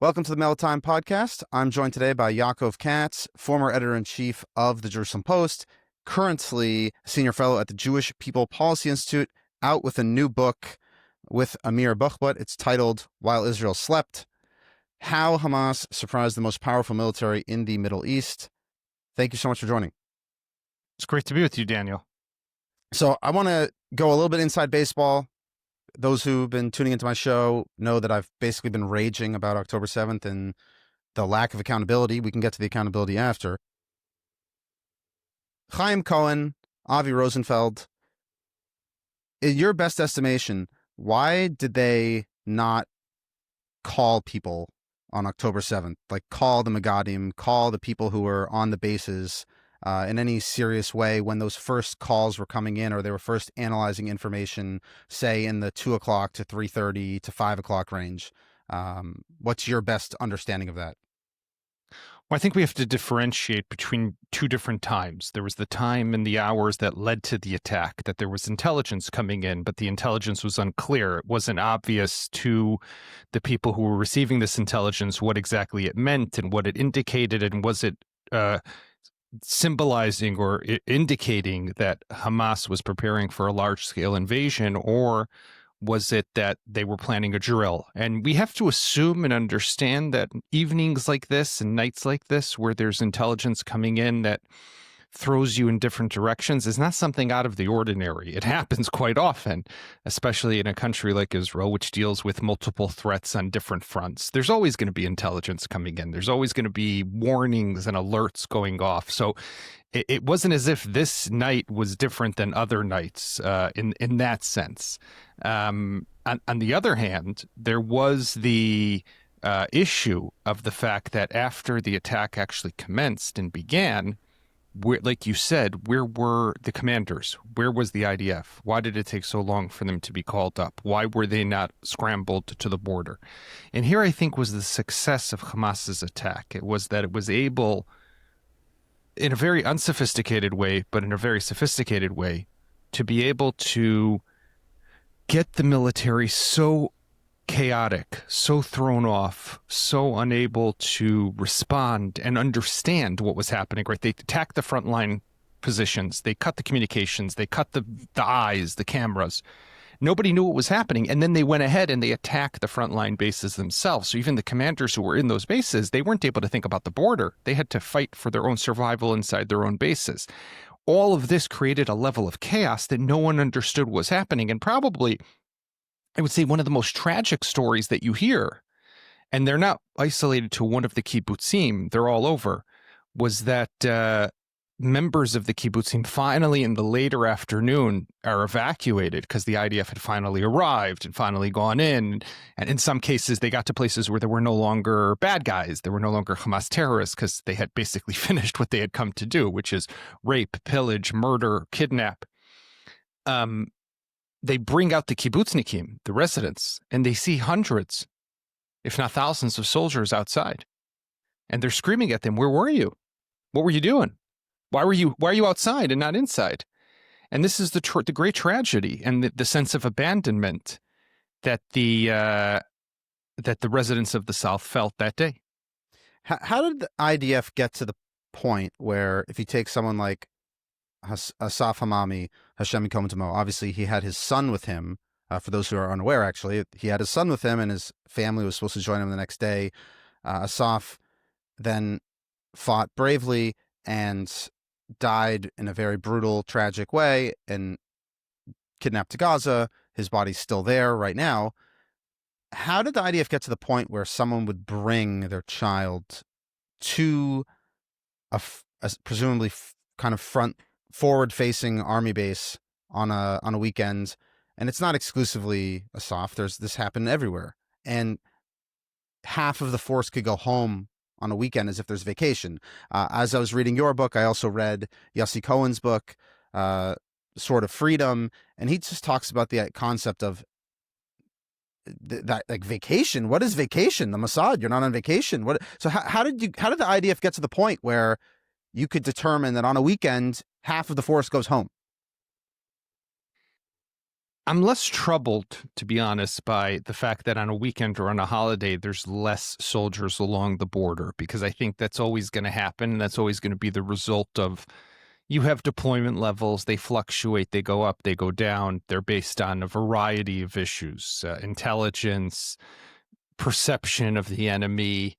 Welcome to the Mail Time podcast. I'm joined today by Yaakov Katz, former editor-in-chief of the Jerusalem Post, currently senior fellow at the Jewish People Policy Institute, out with a new book with Amir Buchbut. It's titled While Israel Slept: How Hamas Surprised the Most Powerful Military in the Middle East. Thank you so much for joining. It's great to be with you, Daniel. So I want to go a little bit inside baseball. Those who've been tuning into my show know that I've basically been raging about October 7th and the lack of accountability. We can get to the accountability after. Chaim Cohen, Avi Rosenfeld, in your best estimation, why did they not call people on October 7th? Like call the Megadim, call the people who were on the bases in any serious way when those first calls were coming in, or they were first analyzing information, say in the 2 o'clock to 3:30 to 5 o'clock range. What's your best understanding of that? Well, I think we have to differentiate between two different times. There was the time and the hours that led to the attack, that there was intelligence coming in, but the intelligence was unclear. It wasn't obvious to the people who were receiving this intelligence what exactly it meant and what it indicated, and was it symbolizing or indicating that Hamas was preparing for a large-scale invasion, or was it that they were planning a drill? And we have to assume and understand that evenings like this and nights like this, where there's intelligence coming in that throws you in different directions, is not something out of the ordinary. It happens quite often, especially in a country like Israel, which deals with multiple threats on different fronts. There's always going to be intelligence coming in. There's always going to be warnings and alerts going off. So it wasn't as if this night was different than other nights in that sense. On the other hand, there was the issue of the fact that after the attack actually commenced and began, like you said, where were the commanders? Where was the IDF? Why did it take so long for them to be called up? Why were they not scrambled to the border? And here I think was the success of Hamas's attack. It was that it was able, in a very unsophisticated way, but in a very sophisticated way, to be able to get the military so chaotic, so thrown off, so unable to respond and understand what was happening, right? They attacked the frontline positions, they cut the communications, they cut the eyes, the cameras. Nobody knew what was happening. And then they went ahead and they attacked the frontline bases themselves. So even the commanders who were in those bases, they weren't able to think about the border. They had to fight for their own survival inside their own bases. All of this created a level of chaos that no one understood what was happening. And probably, I would say, one of the most tragic stories that you hear, and they're not isolated to one of the kibbutzim, they're all over, was that members of the kibbutzim finally in the later afternoon are evacuated because the IDF had finally arrived and finally gone in. And in some cases, they got to places where there were no longer bad guys. There were no longer Hamas terrorists because they had basically finished what they had come to do, which is rape, pillage, murder, kidnap. They bring out the kibbutznikim, the residents, and they see hundreds, if not thousands, of soldiers outside. And they're screaming at them, "Where were you? What were you doing? Why are you outside and not inside?" And this is the great tragedy and the sense of abandonment that the residents of the South felt that day. How did the IDF get to the point where, if you take someone like Asaf Hamami, Hashem Yikam Tamo, obviously he had his son with him. For those who are unaware, actually, he had his son with him, and his family was supposed to join him the next day. Asaf then fought bravely and died in a very brutal, tragic way, and kidnapped to Gaza. His body's still there right now. How did the IDF get to the point where someone would bring their child to a presumably kind of forward-facing army base on a weekend? And it's not exclusively Asaf. This happened everywhere. And half of the force could go home on a weekend as if there's vacation. As I was reading your book, I also read Yossi Cohen's book, Sword of Freedom, and he just talks about the concept of that, like, vacation. What is vacation? The Mossad, you're not on vacation. So how did the IDF get to the point where you could determine that on a weekend half of the force goes home? I'm less troubled, to be honest, by the fact that on a weekend or on a holiday, there's less soldiers along the border, because I think that's always going to happen. And that's always going to be the result of, you have deployment levels, they fluctuate, they go up, they go down. They're based on a variety of issues, intelligence, perception of the enemy,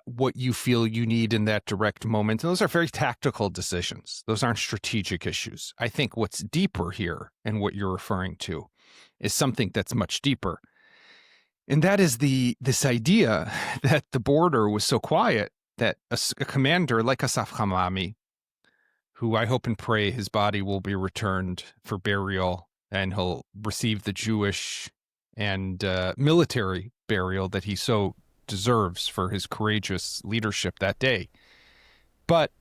what you feel you need in that direct moment. And those are very tactical decisions. Those aren't strategic issues. I think what's deeper here, and what you're referring to, is something that's much deeper. And that is this idea that the border was so quiet that a commander like Asaf Hamami, who I hope and pray his body will be returned for burial and he'll receive the Jewish and military burial that he so deserves for his courageous leadership that day, but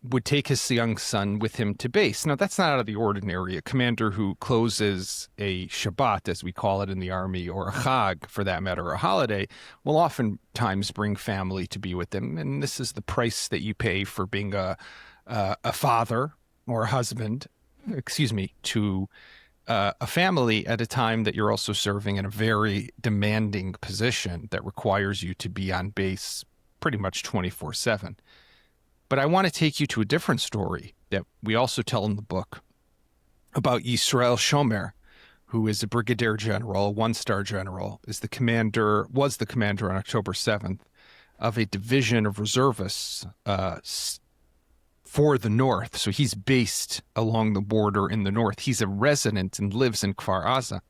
would take his young son with him to base. Now, that's not out of the ordinary. A commander who closes a Shabbat, as we call it in the Army, or a Chag, for that matter, a holiday, will oftentimes bring family to be with them. And this is the price that you pay for being a father or a husband, to a family at a time that you're also serving in a very demanding position that requires you to be on base pretty much 24/7. But I want to take you to a different story that we also tell in the book about Yisrael Shomer, who is a brigadier general, a one-star general, was the commander on October 7th of a division of reservists for the North. So he's based along the border in the North. He's a resident and lives in Kfar Aza.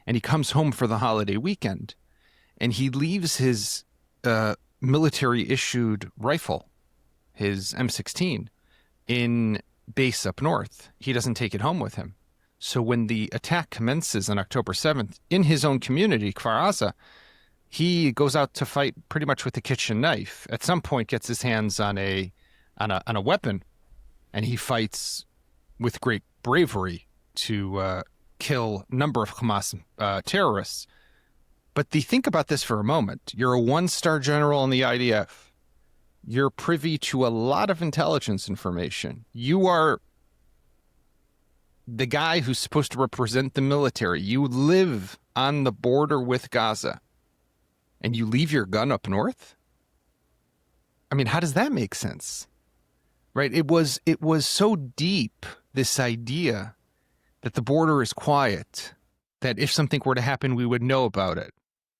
And he comes home for the holiday weekend, and he leaves his military-issued rifle, his M16, in base up north. He doesn't take it home with him. So when the attack commences on October 7th, in his own community, Kfar Aza, he goes out to fight pretty much with a kitchen knife. At some point, gets his hands on a weapon, and he fights with great bravery to kill a number of Hamas terrorists. But think about this for a moment. You're a one-star general in the IDF. You're privy to a lot of intelligence information. You are the guy who's supposed to represent the military. You live on the border with Gaza, and you leave your gun up north? I mean, how does that make sense? Right? It was so deep, this idea that the border is quiet, that if something were to happen, we would know about it.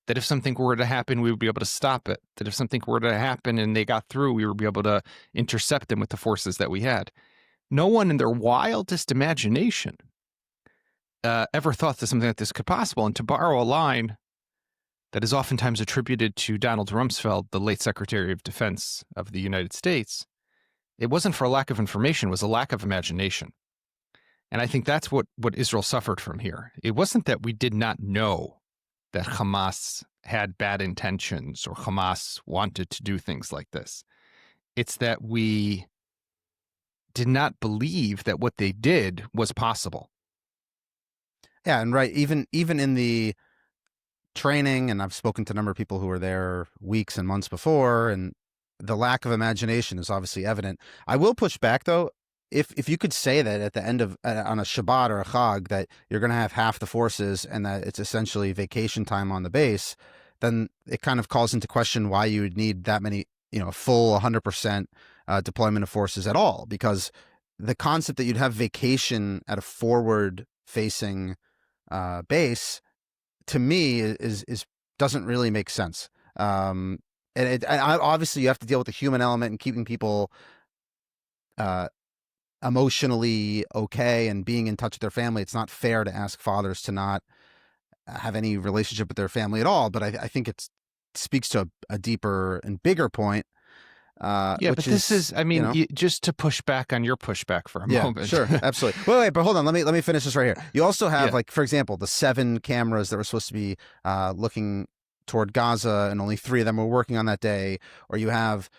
That if something were to happen, we would be able to stop it. That if something were to happen and they got through, we would be able to intercept them with the forces that we had. No one in their wildest imagination ever thought that something like this could be possible. And to borrow a line that is oftentimes attributed to Donald Rumsfeld, the late Secretary of Defense of the United States, it wasn't for a lack of information, it was a lack of imagination. And I think that's what Israel suffered from here. It wasn't that we did not know that Hamas had bad intentions or Hamas wanted to do things like this. It's that we did not believe that what they did was possible. Yeah, and right, even in the training, and I've spoken to a number of people who were there weeks and months before, and the lack of imagination is obviously evident. I will push back, though. If you could say that at the end of on a Shabbat or a Chag that you're going to have half the forces and that it's essentially vacation time on the base, then it kind of calls into question why you would need that many, full 100% deployment of forces at all. Because the concept that you'd have vacation at a forward-facing base, to me, is doesn't really make sense. And obviously, you have to deal with the human element and keeping people emotionally okay and being in touch with their family. It's not fair to ask fathers to not have any relationship with their family at all. But I think it speaks to a deeper and bigger point. But this is, just to push back on your pushback for a moment. Sure, absolutely. Wait, but hold on. Let me finish this right here. You also have, for example, the 7 cameras that were supposed to be looking toward Gaza, and only 3 of them were working on that day. Or you have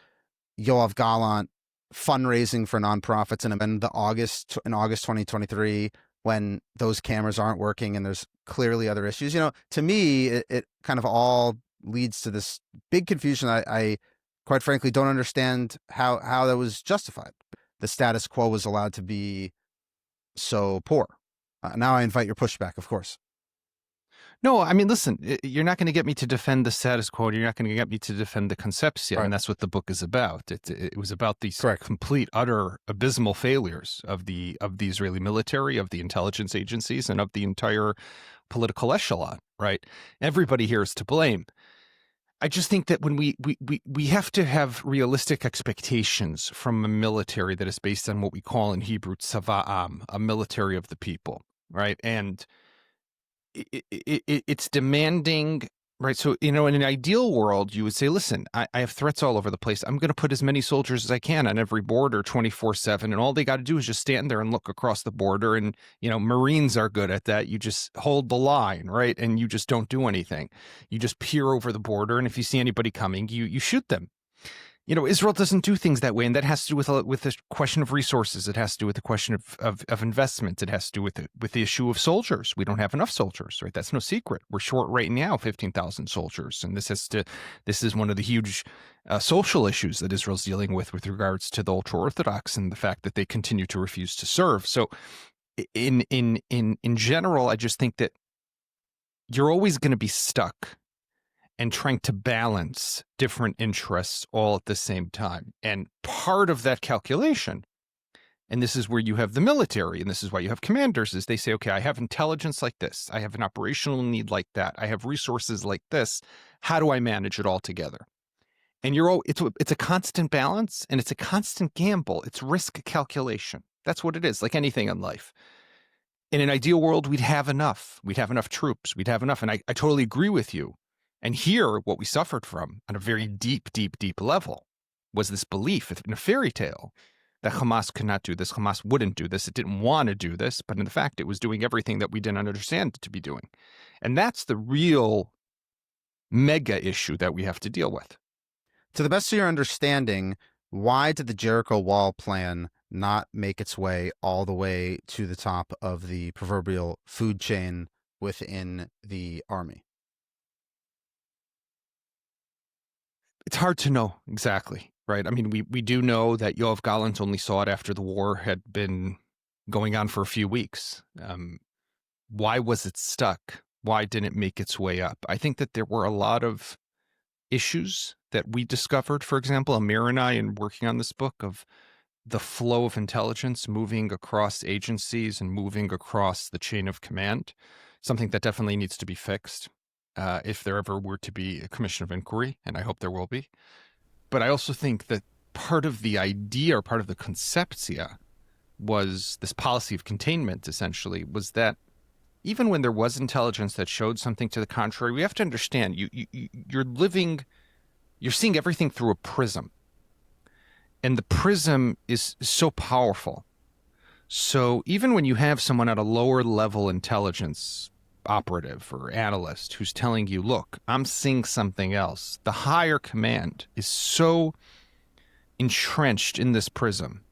Yoav Gallant fundraising for nonprofits, and then in August 2023, when those cameras aren't working and there's clearly other issues. To me, it kind of all leads to this big confusion. I quite frankly don't understand how that was justified. The status quo was allowed to be so poor. Now I invite your pushback, of course. No, I mean, listen, you're not going to get me to defend the status quo. You're not going to get me to defend the conception. Right. And that's what the book is about. It was about these Correct. complete, utter, abysmal failures of the Israeli military, of the intelligence agencies, and of the entire political echelon, right? Everybody here is to blame. I just think that when we have to have realistic expectations from a military that is based on what we call in Hebrew tzava'am, a military of the people, right? And it's demanding, right? So, in an ideal world, you would say, listen, I have threats all over the place. I'm going to put as many soldiers as I can on every border 24/7. And all they got to do is just stand there and look across the border. And, Marines are good at that. You just hold the line, right? And you just don't do anything. You just peer over the border. And if you see anybody coming, you shoot them. Israel doesn't do things that way, and that has to do with the question of resources. It has to do with the question of investment. It has to do with the issue of soldiers. We don't have enough soldiers, right? That's no secret. We're short right now 15,000 soldiers, and this is one of the huge social issues that Israel's dealing with regards to the ultra-Orthodox and the fact that they continue to refuse to serve. So, in general, I just think that you're always going to be stuck and trying to balance different interests all at the same time. And part of that calculation, and this is where you have the military, and this is why you have commanders, is they say, okay, I have intelligence like this. I have an operational need like that. I have resources like this. How do I manage it all together? And it's a constant balance, and it's a constant gamble. It's risk calculation. That's what it is, like anything in life. In an ideal world, we'd have enough. We'd have enough troops. We'd have enough. And I totally agree with you. And here, what we suffered from on a very deep, deep, deep level was this belief in a fairy tale that Hamas could not do this. Hamas wouldn't do this. It didn't want to do this. But in fact, it was doing everything that we didn't understand it to be doing. And that's the real mega issue that we have to deal with. To the best of your understanding, why did the Jericho Wall plan not make its way all the way to the top of the proverbial food chain within the army? It's hard to know exactly, right? I mean, we do know that Yoav Gallant only saw it after the war had been going on for a few weeks. Why was it stuck? Why didn't it make its way up? I think that there were a lot of issues that we discovered, for example, Amir and I, in working on this book, of the flow of intelligence moving across agencies and moving across the chain of command, something that definitely needs to be fixed. If there ever were to be a commission of inquiry, and I hope there will be. But I also think that part of the idea, or part of the conceptia, was this policy of containment, essentially, was that even when there was intelligence that showed something to the contrary, we have to understand, you're seeing everything through a prism. And the prism is so powerful. So even when you have someone at a lower level intelligence operative or analyst who's telling you, look, I'm seeing something else, the higher command is so entrenched in this prism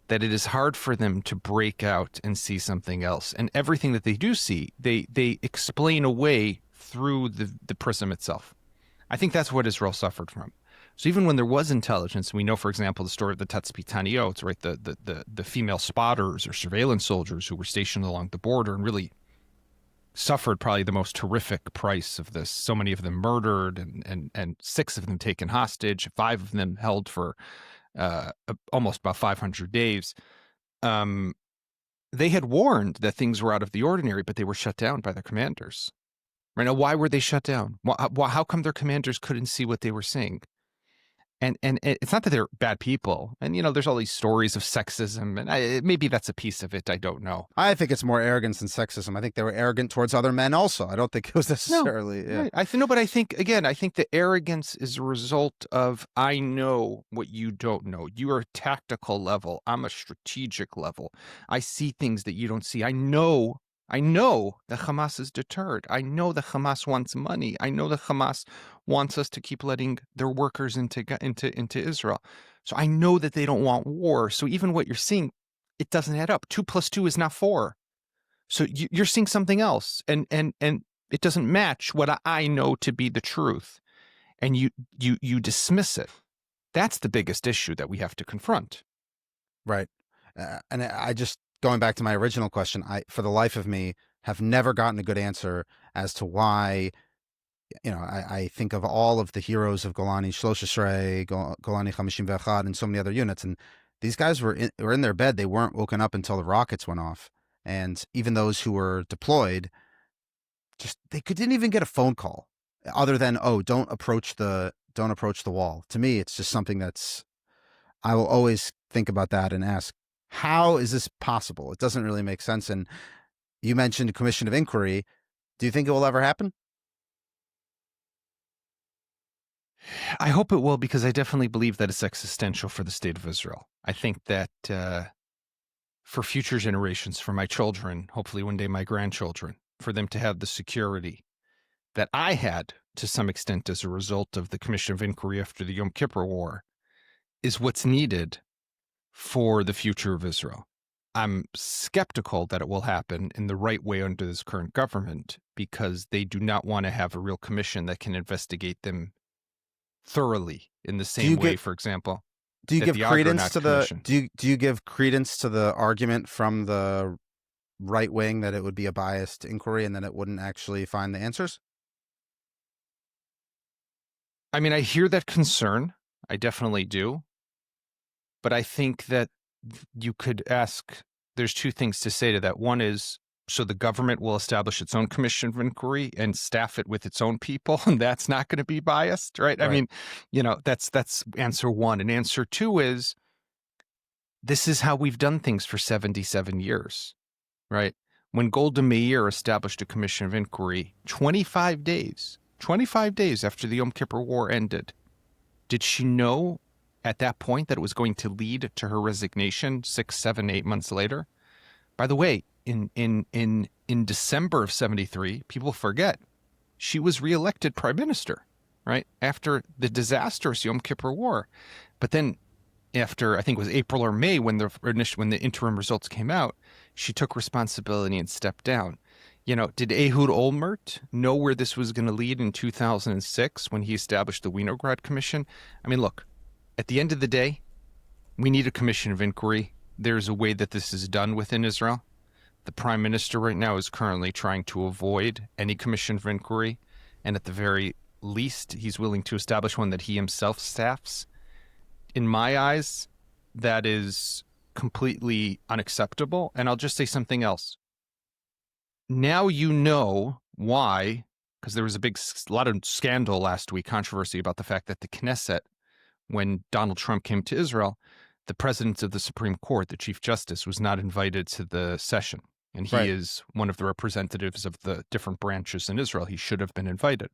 that it is hard for them to break out and see something else. And everything that they do see, they explain away through the prism itself. I think that's what Israel suffered from. So even when there was intelligence, we know, for example, the story of the Tatzpitaniot, right, the female spotters or surveillance soldiers who were stationed along the border and really suffered probably the most horrific price of this. So many of them murdered, and 6 of them taken hostage, 5 of them held for almost about 500 days. They had warned that things were out of the ordinary, but they were shut down by their commanders. Right now, why were they shut down? How come their commanders couldn't see what they were seeing? And it's not that they're bad people. And, there's all these stories of sexism, and maybe that's a piece of it. I don't know. I think it's more arrogance than sexism. I think they were arrogant towards other men also. I don't think it was necessarily. No, yeah. Right. But I think the arrogance is a result of, I know what you don't know. You are a tactical level. I'm a strategic level. I see things that you don't see. I know that Hamas is deterred. I know that Hamas wants money. I know that Hamas wants us to keep letting their workers into Israel. So I know that they don't want war. So even what you're seeing, it doesn't add up. 2 + 2 is not 4. So you're seeing something else, and it doesn't match what I know to be the truth, and you dismiss it. That's the biggest issue that we have to confront. Right. And I just going back to my original question, I, for the life of me, have never gotten a good answer as to why. I think of all of the heroes of Golani Shlosha Golani Chamishim Vechad, and so many other units, and these guys were in their bed. They weren't woken up until the rockets went off, and even those who were deployed, didn't even get a phone call, other than don't approach the wall. To me, it's just something that's, I will always think about that and ask, how is this possible? It doesn't really make sense. And you mentioned a commission of inquiry. Do you think it will ever happen? I hope it will, because I definitely believe that it's existential for the state of Israel. I think that for future generations, for my children, hopefully one day my grandchildren, for them to have the security that I had to some extent as a result of the Commission of Inquiry after the Yom Kippur War, is what's needed for the future of Israel. I'm skeptical that it will happen in the right way under this current government, because they do not want to have a real commission that can investigate them thoroughly in the same way, for example. Do you give credence to do you give credence to the argument from the right wing that it would be a biased inquiry and that it wouldn't actually find the answers? I mean, I hear that concern. I definitely do. But I think that you could ask, there's two things to say to that. One is, so the government will establish its own commission of inquiry and staff it with its own people, and that's not going to be biased, right? I mean, that's answer one. And answer two is, this is how we've done things for 77 years, right? When Golda Meir established a commission of inquiry, 25 days after the Yom Kippur War ended, did she know at that point that it was going to lead to her resignation 6, 7, 8 months later? By the way, in December of 73, people forget, she was reelected prime minister, right? After the disastrous Yom Kippur War. But then after, I think it was April or May, when the interim results came out, she took responsibility and stepped down. Did Ehud Olmert know where this was going to lead in 2006 when he established the Winograd Commission? I mean, look, at the end of the day, we need a commission of inquiry. There's a way that this is done within Israel. The prime minister right now is currently trying to avoid any commission of inquiry, and at the very least, he's willing to establish one that he himself staffs. In my eyes, that is completely unacceptable. And I'll just say something else. Now you know why, because there was a lot of scandal last week, controversy about the fact that the Knesset, when Donald Trump came to Israel, the president of the Supreme Court, the Chief Justice, was not invited to the session. And he is one of the representatives of the different branches in Israel. He should have been invited.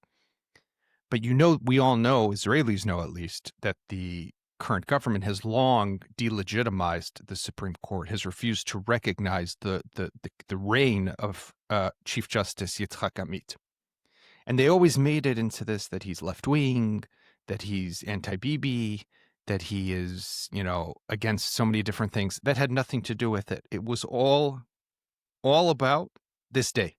But we all know, Israelis know at least, that the current government has long delegitimized the Supreme Court, has refused to recognize the reign of Chief Justice Yitzhak Amit. And they always made it into this, that he's left-wing, that he's anti-Bibi, that he is, against so many different things. That had nothing to do with it. It was all about this day.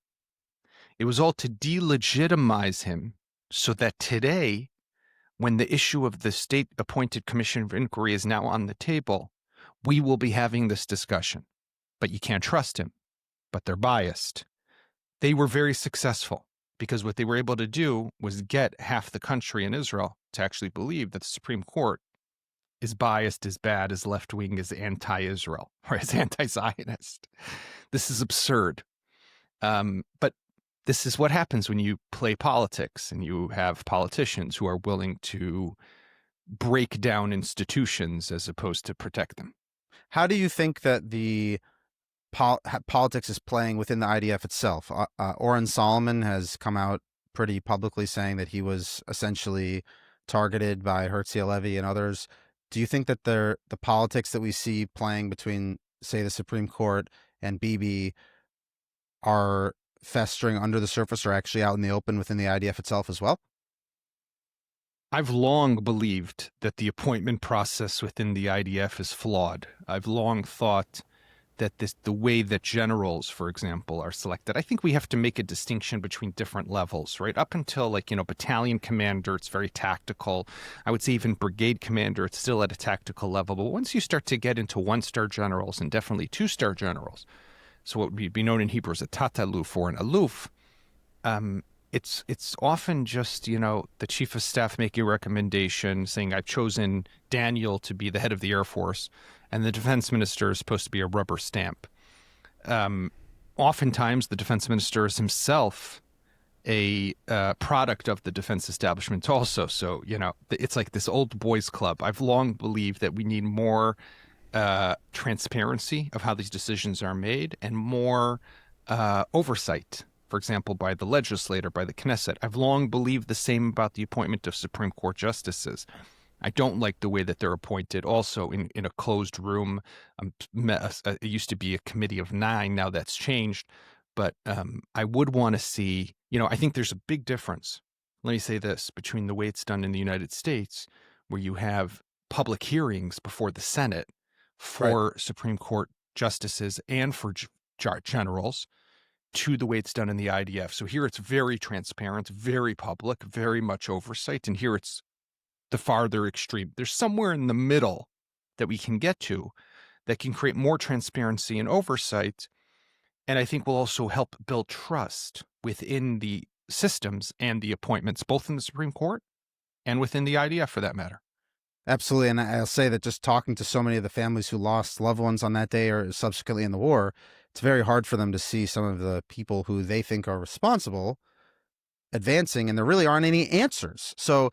It was all to delegitimize him, so that today, when the issue of the state-appointed commission of inquiry is now on the table, we will be having this discussion. But you can't trust him. But they're biased. They were very successful, because what they were able to do was get half the country in Israel to actually believe that the Supreme Court is biased, is bad, is left-wing, is anti-Israel, or is anti-Zionist. This is absurd. But this is what happens when you play politics and you have politicians who are willing to break down institutions as opposed to protect them. How do you think that the politics is playing within the IDF itself? Oren Solomon has come out pretty publicly saying that he was essentially targeted by Herzi Halevi and others. Do you think that the politics that we see playing between, say, the Supreme Court and Bibi are festering under the surface, or actually out in the open within the IDF itself as well? I've long believed that the appointment process within the IDF is flawed. I've long thought that the way that generals, for example, are selected. I think we have to make a distinction between different levels, right? Up until battalion commander, it's very tactical. I would say even brigade commander, it's still at a tactical level. But once you start to get into 1-star generals and definitely 2-star generals, so what would be known in Hebrew as a tat-aluf or an aluf, it's often just, the chief of staff making a recommendation saying, I've chosen Daniel to be the head of the Air Force, and the defense minister is supposed to be a rubber stamp. Oftentimes, the defense minister is himself a product of the defense establishment also. So, it's like this old boys club. I've long believed that we need more transparency of how these decisions are made and more oversight, for example, by the legislator, by the Knesset. I've long believed the same about the appointment of Supreme Court justices. I don't like the way that they're appointed also in a closed room. It used to be a committee of 9. Now that's changed. But I would want to see, I think there's a big difference. Let me say this, between the way it's done in the United States, where you have public hearings before the Senate for Supreme Court justices and for generals, to the way it's done in the IDF. So here it's very transparent, very public, very much oversight. And here it's the farther extreme. There's somewhere in the middle that we can get to that can create more transparency and oversight. And I think will also help build trust within the systems and the appointments, both in the Supreme Court and within the IDF for that matter. Absolutely. And I'll say that just talking to so many of the families who lost loved ones on that day or subsequently in the war, it's very hard for them to see some of the people who they think are responsible advancing, and there really aren't any answers. So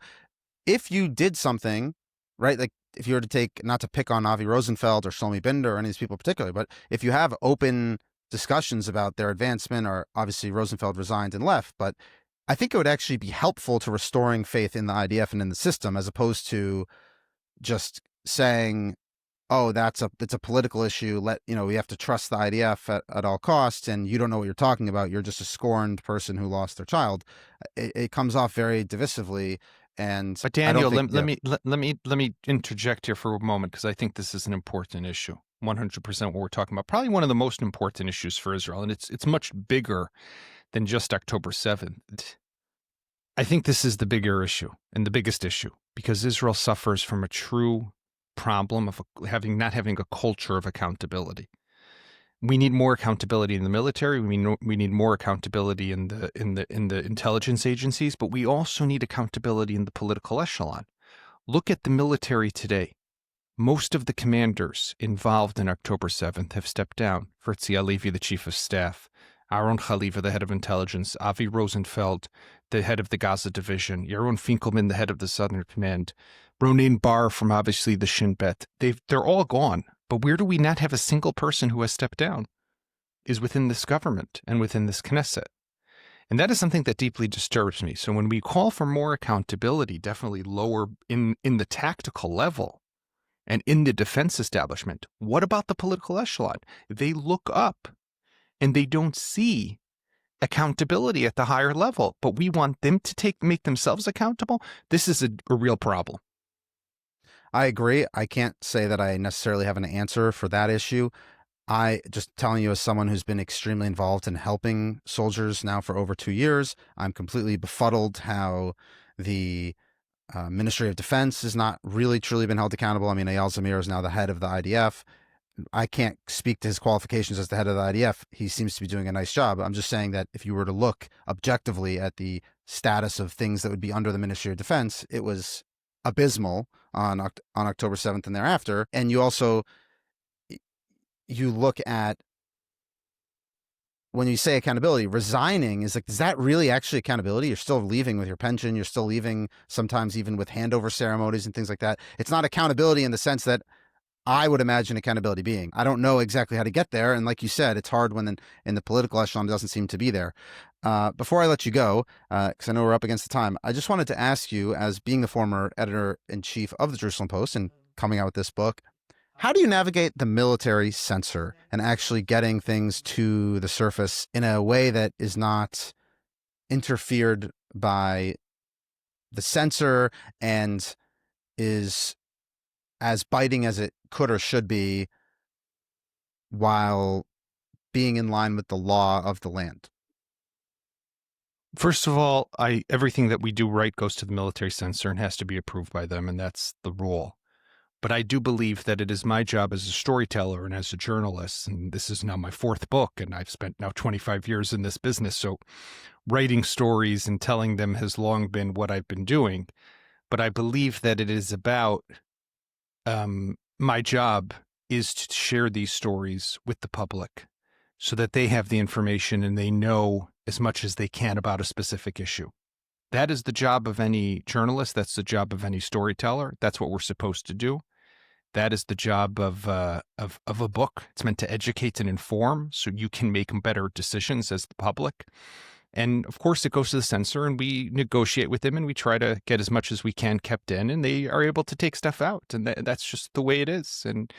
if you did something, right, like if you were to take, not to pick on Avi Rosenfeld or Shlomi Binder or any of these people particularly, but if you have open discussions about their advancement, or obviously Rosenfeld resigned and left, but I think it would actually be helpful to restoring faith in the IDF and in the system, as opposed to just saying, oh, it's a political issue. We have to trust the IDF at all costs, and you don't know what you're talking about. You're just a scorned person who lost their child. It comes off very divisively. But Daniel, let me interject here for a moment, because I think this is an important issue. 100% what we're talking about. Probably one of the most important issues for Israel, and it's much bigger than just October 7th. I think this is the bigger issue and the biggest issue, because Israel suffers from a true problem of not having a culture of accountability. We need more accountability in the military. We need more accountability in the intelligence agencies, but we also need accountability in the political echelon. Look at the military today. Most of the commanders involved in October 7th have stepped down. Fritzi Alevi, the chief of staff, Aaron Khalifa, the head of intelligence, Avi Rosenfeld, the head of the Gaza division, Yaron Finkelman, the head of the Southern Command, Ronen Bar from obviously the Shin Bet. They're all gone. But where do we not have a single person who has stepped down? Is within this government and within this Knesset. And that is something that deeply disturbs me. So when we call for more accountability, definitely lower in the tactical level and in the defense establishment, what about the political echelon? They look up and they don't see accountability at the higher level, but we want them to make themselves accountable. This is a real problem. I agree. I can't say that I necessarily have an answer for that issue. I just telling you, as someone who's been extremely involved in helping soldiers now for over 2 years, I'm completely befuddled how the Ministry of Defense has not really truly been held accountable. I mean, Eyal Zamir is now the head of the IDF. I can't speak to his qualifications as the head of the IDF. He seems to be doing a nice job. I'm just saying that if you were to look objectively at the status of things that would be under the Ministry of Defense, it was abysmal on October 7th and thereafter. And you also, you look at, when you say accountability, resigning is like, is that really actually accountability? You're still leaving with your pension. You're still leaving sometimes even with handover ceremonies and things like that. It's not accountability in the sense that I would imagine accountability being. I don't know exactly how to get there. And like you said, it's hard when in the political echelon it doesn't seem to be there. Before I let you go, because I know we're up against the time, I just wanted to ask you, as being the former editor-in-chief of the Jerusalem Post and coming out with this book, how do you navigate the military censor and actually getting things to the surface in a way that is not interfered by the censor and is as biting as it could or should be while being in line with the law of the land? First of all, everything that we do right goes to the military censor and has to be approved by them, and that's the rule. But I do believe that it is my job as a storyteller and as a journalist, and this is now my fourth book, and I've spent now 25 years in this business, so writing stories and telling them has long been what I've been doing. But I believe that it is about my job is to share these stories with the public so that they have the information and they know as much as they can about a specific issue. That is the job of any journalist. That's the job of any storyteller. That's what we're supposed to do. That is the job of a book. It's meant to educate and inform so you can make better decisions as the public. And of course, it goes to the censor, and we negotiate with them, and we try to get as much as we can kept in, and they are able to take stuff out. And that's just the way it is. And,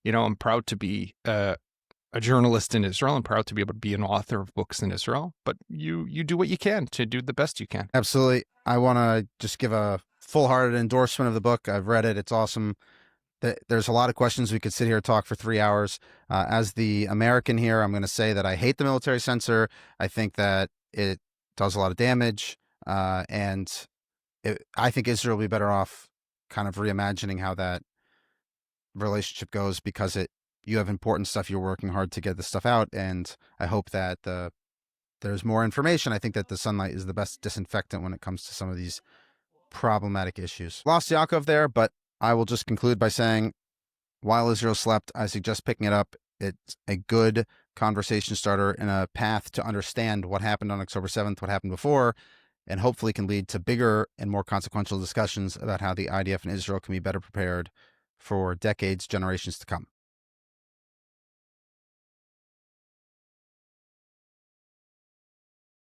I'm proud to be a journalist in Israel. I'm proud to be able to be an author of books in Israel. But you do what you can to do the best you can. Absolutely. I want to just give a full-hearted endorsement of the book. I've read it. It's awesome. There's a lot of questions. We could sit here and talk for 3 hours. As the American here, I'm going to say that I hate the military censor. I think that it does a lot of damage. I think Israel will be better off kind of reimagining how that relationship goes, because you have important stuff. You're working hard to get this stuff out. And I hope that there's more information. I think that the sunlight is the best disinfectant when it comes to some of these problematic issues. Lost Yaakov there, but I will just conclude by saying, while Israel slept, I suggest picking it up. It's a good conversation starter and a path to understand what happened on October 7th, what happened before, and hopefully can lead to bigger and more consequential discussions about how the IDF and Israel can be better prepared for decades, generations to come.